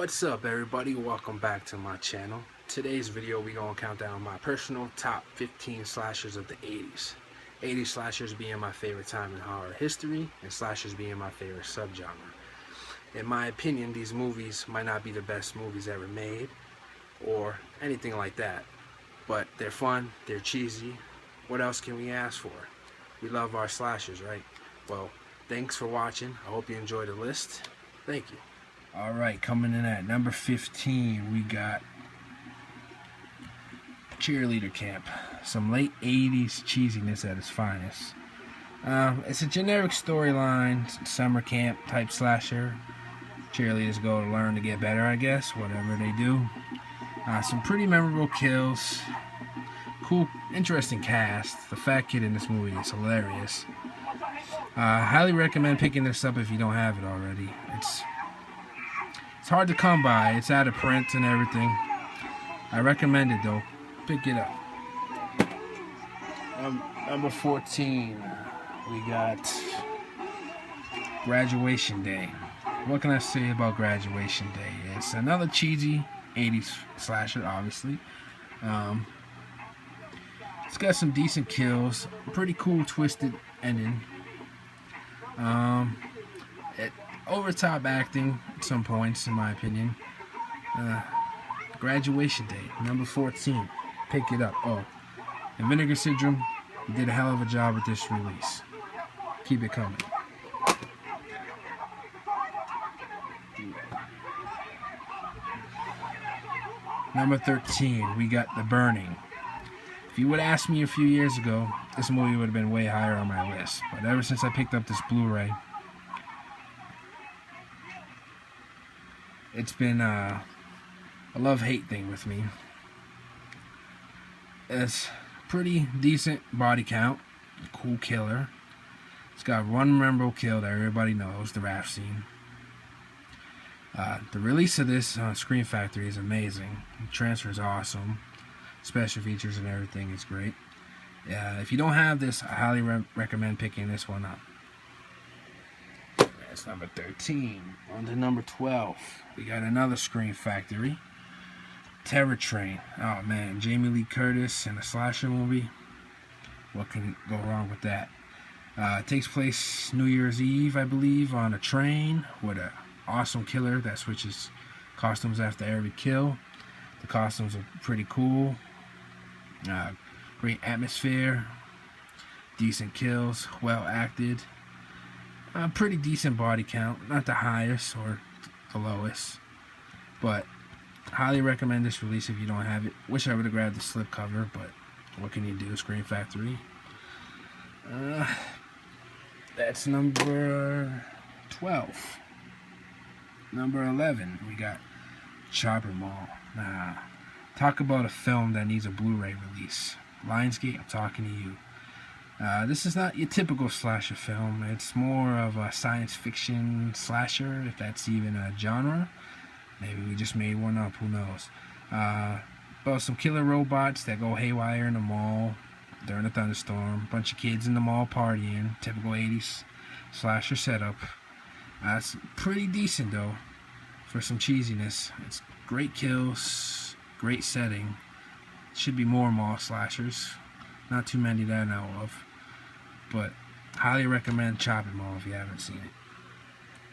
What's up, everybody? Welcome back to my channel. Today's video we gonna count down my personal top 15 slashers of the 80s. 80s slashers being my favorite time in horror history, and slashers being my favorite subgenre. In my opinion, these movies might not be the best movies ever made, or anything like that, but they're fun, they're cheesy. What else can we ask for? We love our slashers, right? Well, thanks for watching. I hope you enjoy the list. Thank you. Alright, coming in at number 15, we got Cheerleader Camp. Some late 80s cheesiness at its finest. It's a generic storyline, summer camp type slasher. Cheerleaders go to learn to get better, I guess, whatever they do. Some pretty memorable kills. Cool, interesting cast. The fat kid in this movie is hilarious. Highly recommend picking this up if you don't have it already. It's hard to come by. It's out of print and everything. I recommend it though. Pick it up. Number 14, we got Graduation Day. What can I say about Graduation Day? It's another cheesy 80s slasher, obviously. It's got some decent kills. Pretty cool twisted ending. Over top acting at some points, in my opinion. Graduation Day, number 14. Pick it up. Oh, and Vinegar Syndrome, you did a hell of a job with this release. Keep it coming. Number 13, we got The Burning. If you would ask me a few years ago, this movie would have been way higher on my list. But ever since I picked up this Blu-ray, it's been a love-hate thing with me. It's pretty decent body count, cool killer. It's got one memorable kill that everybody knows, the raft scene. The release of this on Scream Factory is amazing. The transfer is awesome. Special features and everything is great. If you don't have this, I highly recommend picking this one up. That's number 13. On to number 12. We got another Scream Factory. Terror Train. Oh man, Jamie Lee Curtis in a slasher movie. What can go wrong with that? It takes place New Year's Eve, I believe, on a train with an awesome killer that switches costumes after every kill. The costumes are pretty cool. Great atmosphere. Decent kills. Well acted. Pretty decent body count, not the highest or the lowest, but highly recommend this release if you don't have it. Wish I would have grabbed the slipcover, but what can you do? Scream Factory. That's number 12. Number 11, we got Chopper Mall. Talk about a film that needs a Blu-ray release. Lionsgate, I'm talking to you. This is not your typical slasher film. It's more of a science fiction slasher, if that's even a genre. Maybe we just made one up, who knows. About some killer robots that go haywire in the mall during a thunderstorm. Bunch of kids in the mall partying. Typical 80s slasher setup. It's pretty decent though, for some cheesiness. It's great kills, great setting. Should be more mall slashers. Not too many that I know of. But highly recommend Chopping Mall if you haven't seen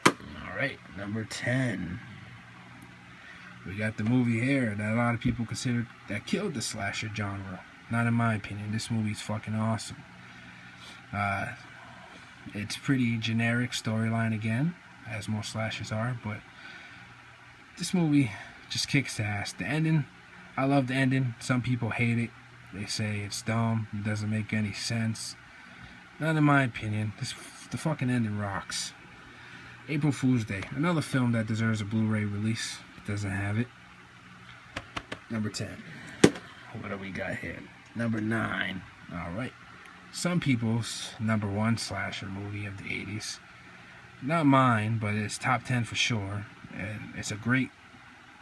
it. Alright, number 10. We got the movie here that a lot of people consider that killed the slasher genre. Not in my opinion. This movie's fucking awesome. It's pretty generic storyline again, as most slashers are, but this movie just kicks ass. The ending, I love the ending. Some people hate it. They say it's dumb, it doesn't make any sense. Not in my opinion. The fucking ending rocks. April Fool's Day, another film that deserves a Blu-ray release. It doesn't have it. Number 10. What do we got here? Number 9. Alright. Some people's number 1 slasher movie of the 80s. Not mine, but it's top 10 for sure. And it's a great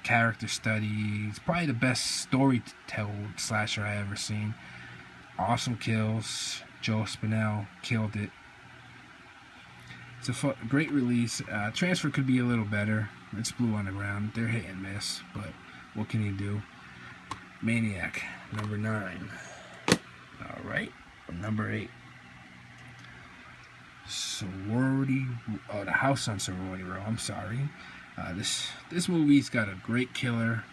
character study. It's probably the best story-told slasher I ever seen. Awesome kills. Joe Spinell killed it. It's a great release. Transfer could be a little better. It's Blue Underground. They're hit and miss, but what can you do? Maniac, number 9. All right, number 8. Sorority. Oh, The House on Sorority Row. I'm sorry. This movie's got a great killer,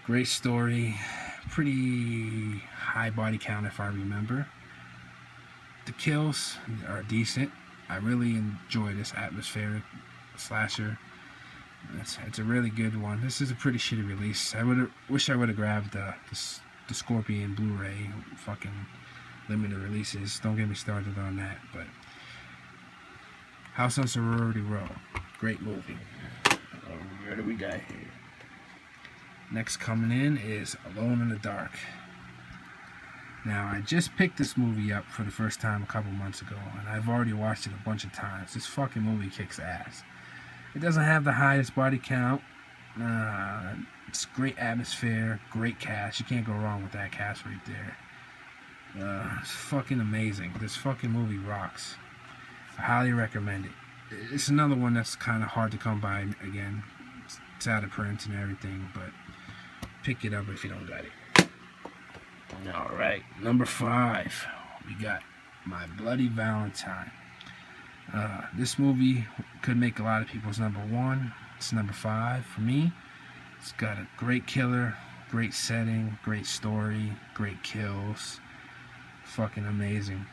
great story, pretty high body count if I remember. The kills are decent. I really enjoy this atmospheric slasher. It's a really good one. This is a pretty shitty release. Wish I would have grabbed the Scorpion Blu-ray. Fucking limited releases. Don't get me started on that. But House on Sorority Row, great movie. What do we got here? Next coming in is Alone in the Dark. Now, I just picked this movie up for the first time a couple months ago, and I've already watched it a bunch of times. This fucking movie kicks ass. It doesn't have the highest body count. It's great atmosphere, great cast. You can't go wrong with that cast right there. It's fucking amazing. This fucking movie rocks. I highly recommend it. It's another one that's kind of hard to come by again. It's out of print and everything, but pick it up if you don't got it. Alright, number 5, we got My Bloody Valentine. This movie could make a lot of people's number 1. It's number 5 for me. It's got a great killer, great setting, great story, great kills. Fucking amazing.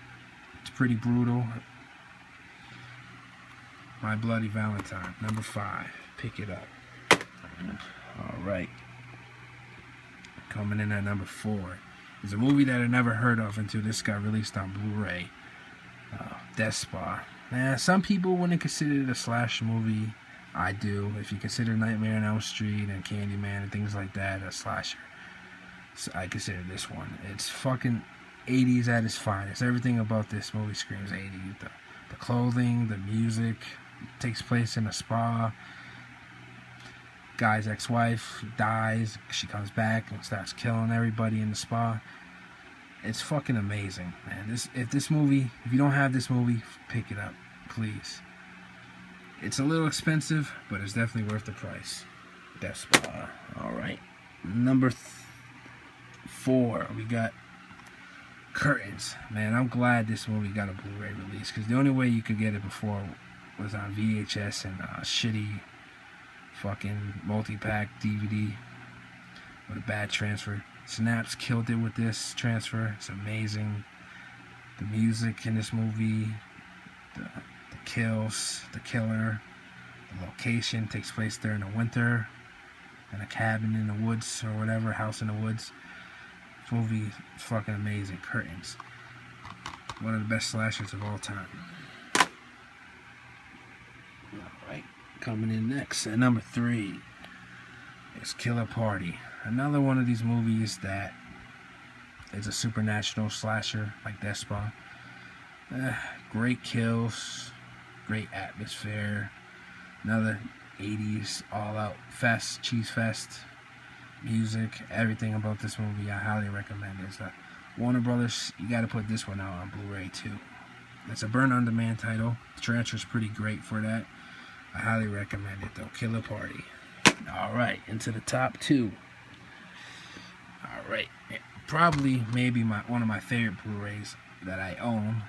It's pretty brutal. My Bloody Valentine, number 5. Pick it up. Alright. Coming in at number 4. It's a movie that I never heard of until this got released on Blu-ray. Death Spa. Now, some people wouldn't consider it a slasher movie. I do. If you consider Nightmare on Elm Street and Candyman and things like that a slasher, so I consider this one. It's fucking 80s at its finest. Everything about this movie screams 80s. The clothing, the music. It takes place in a spa. Guy's ex-wife dies. She comes back and starts killing everybody in the spa. It's fucking amazing, man. If you don't have this movie, pick it up, please. It's a little expensive, but it's definitely worth the price. Death Spa. All right, number 4, we got Curtains. Man, I'm glad this movie got a Blu-ray release, because the only way you could get it before was on VHS and shitty fucking multi-pack DVD with a bad transfer. Synapse killed it with this transfer. It's amazing. The music in this movie, the kills, the killer, the location takes place during the winter in a cabin in the woods or whatever, house in the woods. This movie is fucking amazing. Curtains. One of the best slashers of all time. Alright. Coming in next at number 3 is Killer Party. Another one of these movies that is a supernatural slasher like Death Spa. Great kills, great atmosphere. Another 80s all-out fest, cheese fest. Music, everything about this movie I highly recommend. It's Warner Brothers, you gotta put this one out on Blu-ray too. It's a burn-on-demand title. The transfer's pretty great for that. I highly recommend it though. Killer Party. Alright, into the top 2. Alright. Probably maybe one of my favorite Blu-rays that I own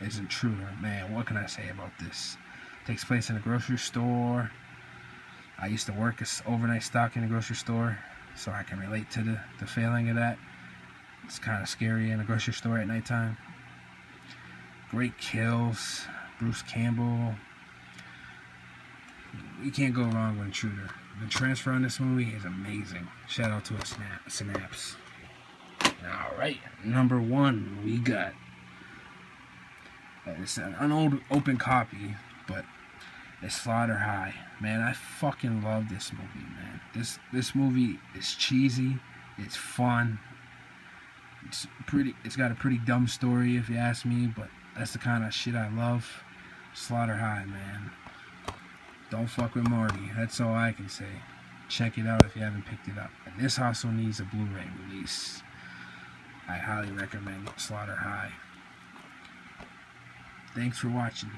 is Intruder. Man, what can I say about this? It takes place in a grocery store. I used to work as overnight stock in a grocery store, so I can relate to the feeling of that. It's kind of scary in a grocery store at nighttime. Great kills. Bruce Campbell. You can't go wrong with Intruder. The transfer on this movie is amazing. Shout out to a Synapse. Alright, number 1 we got. It's an unopened copy, but it's Slaughter High. Man, I fucking love this movie, man. This movie is cheesy. It's fun. It's got a pretty dumb story if you ask me, but that's the kind of shit I love. Slaughter High, man. Don't fuck with Marty. That's all I can say. Check it out if you haven't picked it up. And this also needs a Blu-ray release. I highly recommend Slaughter High. Thanks for watching.